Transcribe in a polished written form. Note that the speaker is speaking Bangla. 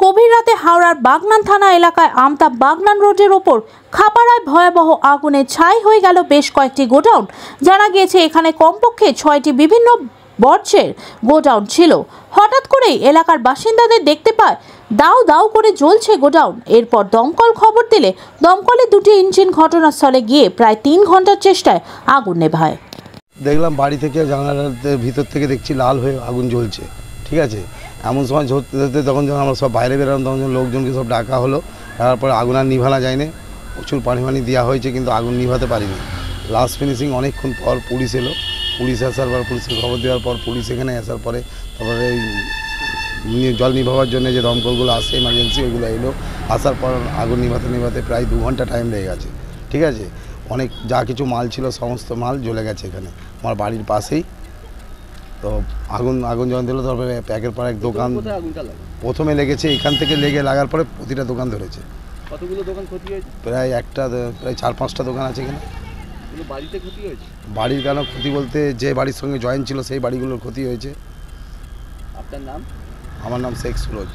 গভীর রাতে হাওড়ার বাগনান থানা এলাকায় আমতা বাগনান রোডের ওপর খাপাড়ায় ভয়াবহ আগুনে ছাই হয়ে গেল বেশ কয়েকটি গোডাউন। জানা গিয়েছে এখানে কমপক্ষে 6টি বিভিন্ন বর্জ্যের গোডাউন ছিল। হঠাৎ করেই এলাকার বাসিন্দাদের দেখতে পায় দাউ দাউ করে জ্বলছে গোডাউন। এরপর দমকল খবর দিলে দমকলের 2টি ইঞ্জিন ঘটনাস্থলে গিয়ে প্রায় 3 ঘন্টার চেষ্টায় আগুন নেভায়। দেখলাম বাড়ি থেকে জানালার ভিতর থেকে দেখছি লাল হয়ে আগুন জ্বলছে। ঠিক আছে, এমন সময় ধরতে তখন যখন আমরা সব বাইরে বেরোলাম তখন লোকজনকে সব ডাকা হলো। ডাকার পরে আগুন আর নিভানো যায়নি। প্রচুর পানি দেওয়া হয়েছে কিন্তু আগুন নিভাতে পারিনি। লাস্ট ফিনিশিং অনেকক্ষণ পর পুলিশ এলো। পুলিশ আসার পর পুলিশকে খবর দেওয়ার পর পুলিশ এখানে আসার পরে তারপরে জল নিভাবার জন্য যে দমকলগুলো আসে এমার্জেন্সি ওইগুলো এলো। আসার পর আগুন নিভাতে প্রায় 2 ঘন্টা টাইম লেগে গেছে। ঠিক আছে, অনেক যা কিছু মাল ছিল সমস্ত মাল জ্বলে গেছে এখানে আমার বাড়ির পাশেই। তো আগুন যখন দিল তারপরে একের পর এক দোকান প্রথমে লেগেছে, এখান থেকে লেগে লাগার পরে প্রতিটা দোকান ধরেছে। কতগুলো দোকান ক্ষতি হয়েছে? প্রায় 4-5টা দোকান আছে এখানে। বাড়িতে ক্ষতি হয়েছে? বাড়ির কেন ক্ষতি বলতে যে বাড়ির সঙ্গে জয়েন্ট ছিল সেই বাড়িগুলোর ক্ষতি হয়েছে। আপনার নাম? আমার নাম শেখ সুরজ।